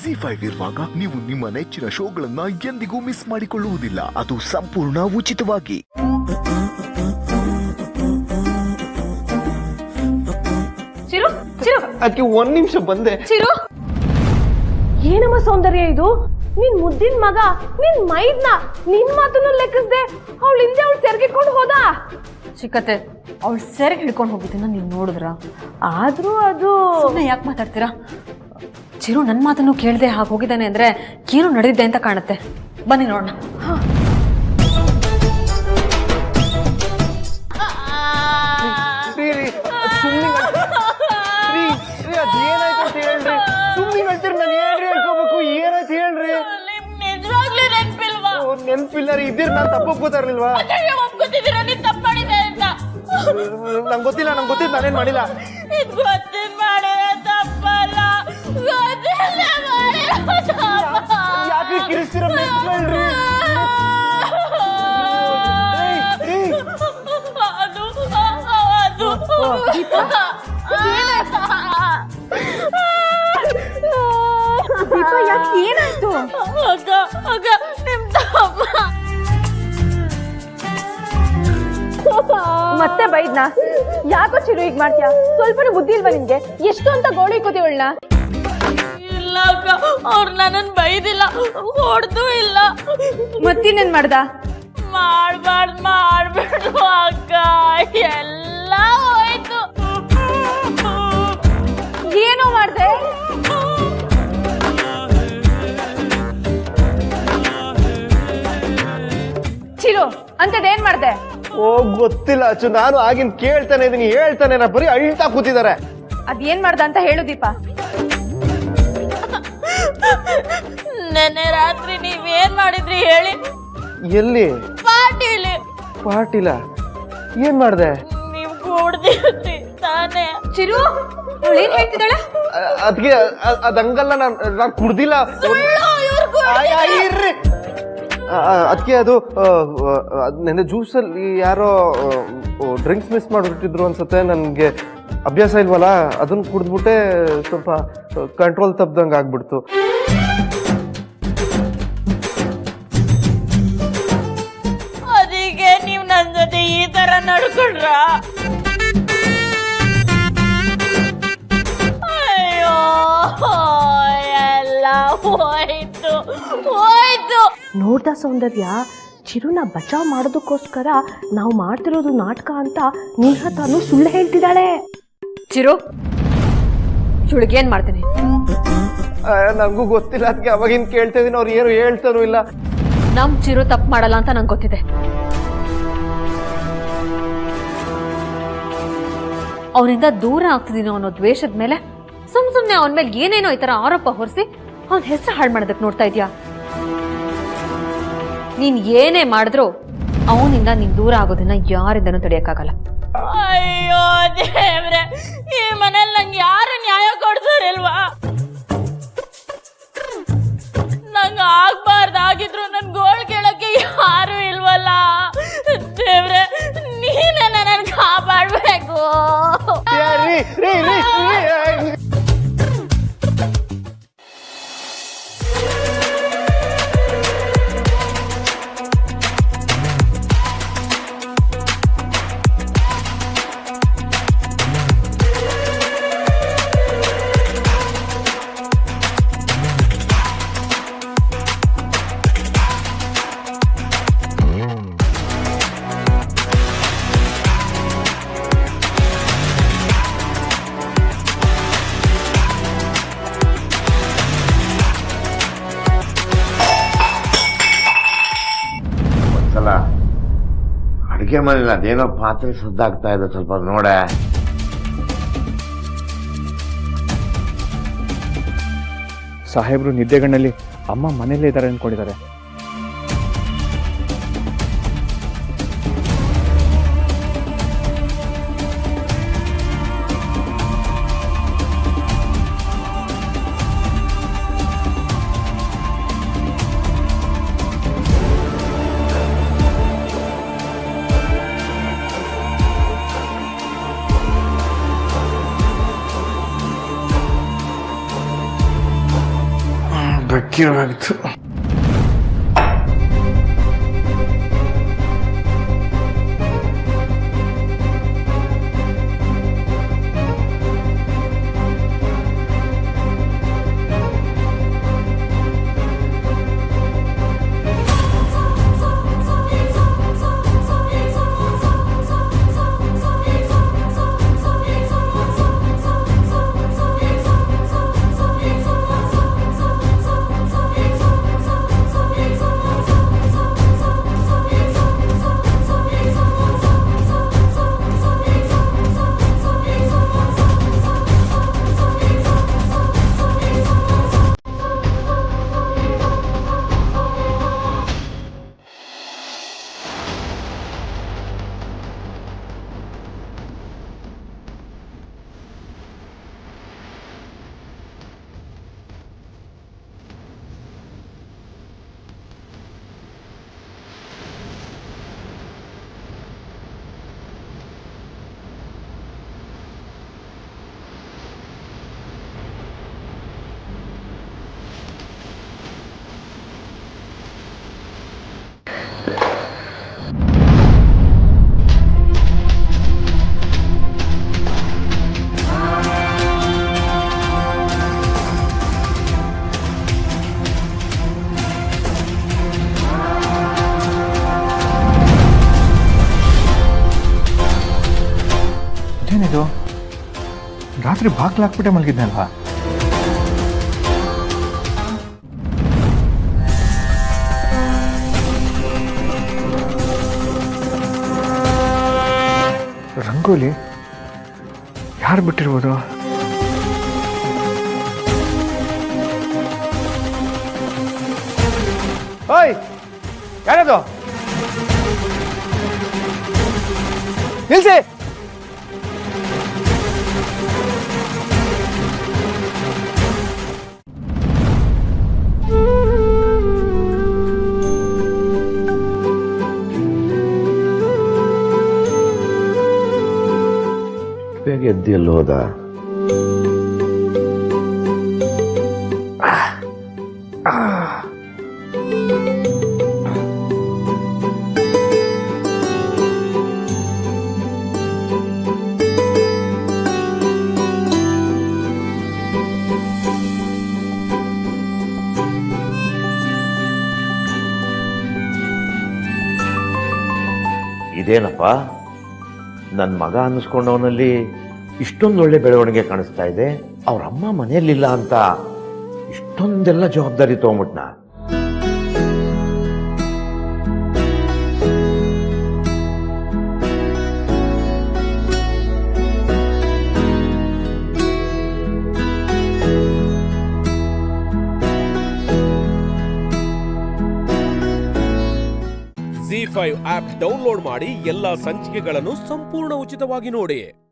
ZEE5 ಇರುವಾಗ ನೀವು ನಿಮ್ಮ ನೆಚ್ಚಿನ ಶೋಗಳನ್ನ ಎಂದಿಗೂ ಮಿಸ್ ಮಾಡಿಕೊಳ್ಳುವುದಿಲ್ಲ. ಅದು ಸಂಪೂರ್ಣ ಉಚಿತವಾಗಿ. ಚಿರು ಚಿರು ಅದಕ್ಕೆ ಒಂದ್ ನಿಮಿಷ ಬಂದೆ. ಚಿರು, ಏನಮ್ಮ ಸೌಂದರ್ಯ ಇದು? ನಿನ್ ಮುದ್ದಿನ ಮಗ, ನಿನ್ ಮೈದ್ನ, ನಿನ್ ಮಾತನ್ನು ಲೆಕ್ಕಿಸ್ದೆ ಅವಳು ಹಿಂದೆ ಅವಳು ಸೆರ್ಗಿಟ್ಕೊಂಡು ಹೋದ. ಚಿಕ್ಕತ್ತೆ, ಅವಳು ಸೆರ್ಗ್ ಹಿಡ್ಕೊಂಡು ಹೋಗಿದ್ದನ್ನ ನೀವು ನೋಡಿದ್ರ? ಆದ್ರೂ ಅದು ಯಾಕೆ ಮಾತಾಡ್ತೀರಾ? ಚಿರು ನನ್ನ ಮಾತನ್ನು ಕೇಳದೆ ಹಾಗೆ ಹೋಗಿದ್ದಾನೆ ಅಂದ್ರೆ ಏನು ನಡೆದಿದೆ ಅಂತ ಕಾಣುತ್ತೆ. ಬನ್ನಿ ನೋಡೋಣ. ಅದೇನಾಯ್ತು ಅಂತ ಹೇಳ್ರಿ. ಸುಮ್ಮನೆ ಹೇಳ್ತೀರಿ, ನಾನು ಹೇಳ್ರಿ ಹೇಳ್ಕೋಬೇಕು. ಏನಾಯ್ತು ಹೇಳ್ರಿ. ನೆನ್ಪಿಲ್ಲ ರೀ. ಇದ್ದೀರಿ, ನಾನು ತಪ್ಪು ಒಪ್ಕೋತಾರಲಿಲ್ವಾ? ನಂಗೆ ಗೊತ್ತಿಲ್ಲ, ನಂಗೆ ಗೊತ್ತಿದ್ದು ನಾನೇನ್ ಮಾಡಿಲ್ಲ. ಯಾಕೆ ಕಿರಿಸ್ತೀರ? ಹೇಳ್ರಿ. ಏನಾಯ್ತು? ಮತ್ತೆ ಬೈದ್ನ? ಯಾಕೋ ಚಿರು ಈಗ ಮಾಡ್ತೀಯ? ಸ್ವಲ್ಪನೂ ಬುದ್ಧಿ ಇಲ್ವಾ ನಿನ್ಗೆ? ಎಷ್ಟು ಅಂತ ಗೋಳಿ ಕೂತಿವಳನ್ನ? ಇಲ್ಲ ಅಕ್ಕ, ಅವ್ರು ನನ್ನನ್ನು ಬೈದಿಲ್ಲ, ಹೊಡೆದು ಇಲ್ಲ. ಮತ್ತಿನ್ನೇನ್ ಮಾಡ್ದ? ಮಾಡ್ಬೇಡ್ದು ಅಕ್ಕ, ಎಲ್ಲ ಹೋಯ್ತು. ಏನೋ ಮಾಡ್ದೆ? ಚಿರು, ಅಂತದೇನ್ ಮಾಡ್ದೆ? ಓ ಗೊತ್ತಿಲ್ಲ ಅಚ್ಚು, ನಾನು ಆಗಿನ ಕೇಳ್ತಾನೆ ಇದೀನಿ, ಹೇಳ್ತಾನೆ ನಾ ಬರೀ ಅಳ್ತಾ ಕೂತಿದ್ದಾರೆ. ಅದೇನ್ ಮಾಡ್ದ ಅಂತ ಹೇಳು ದೀಪ. ನೆನ್ನೆ ರಾತ್ರಿ ನೀವೇನ್ ಮಾಡಿದ್ರಿ ಹೇಳಿ? ಎಲ್ಲಿ? ಪಾರ್ಟಿಲಿ. ಪಾರ್ಟಿಲ? ಏನ್ ಮಾಡ್ದೆ? ನೀವು ಕೂಡ್ದಿರ್ತಿ ತಾನೇ? ಚಿರು, ಅವಳೇನ್ ಹೇಳ್ತಿದ್ದಾಳೆ? ಅದ್ಗೆ ಅದಂಗಲ್ಲ, ನಾನು ಕುಡ್ದಿಲ್ಲ. ಇರ್ರಿ. ಅದಕ್ಕೆ ಅದು ನೆನ್ನೆ ಜ್ಯೂಸಲ್ಲಿ ಯಾರೋ ಡ್ರಿಂಕ್ಸ್ ಮಿಸ್ ಮಾಡಿಬಿಟ್ಟಿದ್ರು ಅನ್ಸುತ್ತೆ. ನನಗೆ ಅಭ್ಯಾಸ ಇಲ್ವಲ್ಲ, ಅದನ್ನು ಕುಡಿದ್ಬಿಟ್ಟೆ ಸ್ವಲ್ಪ ಕಂಟ್ರೋಲ್ ತಪ್ಪದಂಗೆ ಆಗ್ಬಿಡ್ತು. ಅದಕ್ಕೆ ನೀವು ನನ್ನ ಜೊತೆ ಈ ತರ ನಡ್ಕೊಂಡ್ರ? ಅಯ್ಯೋ, ಎಲ್ಲ ಹೋಯ್ತು. ನೋಡ್ದ ಸೌಂದರ್ಯ, ಚಿರುನ ಬಚಾವ್ ಮಾಡೋದಕ್ಕೋಸ್ಕರ ನಾವು ಮಾಡ್ತಿರೋದು ನಾಟಕ ಅಂತ ನೇಹಾ ತಾನು ಸುಳ್ಳು ಹೇಳ್ತಿದ್ದಾಳೆ. ಚಿರು, ಚುಳಿಗೇನ್ ಮಾಡ್ತೀನಿ? ನನಗೂ ಗೊತ್ತಿಲ್ಲ, ಅದಕ್ಕೆ ಅವಾಗಿನ ಕೇಳ್ತಾ ಇದೀನಿ, ಅವ್ರು ಏನು ಹೇಳ್ತಾನೂ ಇಲ್ಲ. ನಮ್ ಚಿರು ತಪ್ಪು ಮಾಡಲ್ಲ ಅಂತ ನಂಗೆ ಗೊತ್ತಿದೆ. ಅವನಿಂದ ದೂರ ಆಗ್ತಿದೀನೋ ಅನ್ನೋ ದ್ವೇಷದ ಮೇಲೆ ಸುಮ್ನೆ ಅವನ ಮೇಲೆ ಏನೇನೋ ಈ ತರ ಆರೋಪ ಹೊರಿಸಿ ಅವನ ಹೆಸರು ಹಾಳು ಮಾಡೋದಕ್ಕೆ ನೋಡ್ತಾ ಇದ್ಯಾ? ನೀನ್ ಏನೇ ಮಾಡಿದ್ರು ಅವನಿಂದ ನೀನ್ ದೂರ ಆಗೋದನ್ನ ಯಾರಿಂದನೂ ತಡೆಯಕ್ಕಾಗಲ್ಲ. ಅಯ್ಯೋ ದೇವ್ರೆ, ಈ ಮನೇಲಿ ನಂಗೆ ಯಾರು ನ್ಯಾಯ ಕೊಡ್ತಾರಿಲ್ವಾ? ನಂಗೆ ಆಗ್ಬಾರ್ದಾಗಿದ್ರು ನನ್ ಗೋಳ್ ಕೇಳಕ್ಕೆ ಯಾರು ಇಲ್ವಲ್ಲ. ದೇವ್ರೆ, ನೀನೇ ನನ್ನ ಕಾಪಾಡ್ಬೇಕು. ಅಡಿಗೆ ಮನೇಲಿ ಅದೇನೋ ಪಾತ್ರೆ ಸದ್ದಾಗ್ತಾ ಇದೆ, ಸ್ವಲ್ಪ ನೋಡೆ. ಸಾಹೇಬ್ರು ನಿದ್ದೆಗಣ್ಣಲ್ಲಿ ಅಮ್ಮ ಮನೇಲೇ ಇದ್ದಾರೆ ಅನ್ಕೊಂಡಿದ್ದಾರೆ. ಬೆಕ್ಕಿರಬೇಕಿತ್ತು. ಏನಿದು ರಾತ್ರಿ ಬಾಗ್ಲಾಕ್ಬಿಟ್ಟೆ ಮಲಗಿದ್ನಲ್ವಾ? ರಂಗೋಲಿ ಯಾರು ಬಿಟ್ಟಿರ್ಬೋದು? ಓಯ್, ಯಾರದು? ನಿಲ್ಸಿ. ಬೇಗ ಎದ್ದು ಎಲ್ಲಿ ಹೋದ? ಇದೇನಪ್ಪ, ನನ್ನ ಮಗ ಅನ್ನಿಸ್ಕೊಂಡವನಲ್ಲಿ ಇಷ್ಟೊಂದು ಒಳ್ಳೆ ಬೆಳವಣಿಗೆ ಕಾಣಿಸ್ತಾ ಇದೆ. ಅವ್ರ ಅಮ್ಮ ಮನೆಯಲ್ಲಿಲ್ಲ ಅಂತ ಇಷ್ಟೊಂದೆಲ್ಲ ಜವಾಬ್ದಾರಿ ತಗೊಂಬಿಟ್ನ. ZEE5 ಆಪ್ ಡೌನ್ಲೋಡ್ ಮಾಡಿ ಎಲ್ಲಾ ಸಂಚಿಕೆಗಳನ್ನು ಸಂಪೂರ್ಣ ಉಚಿತವಾಗಿ ನೋಡಿ.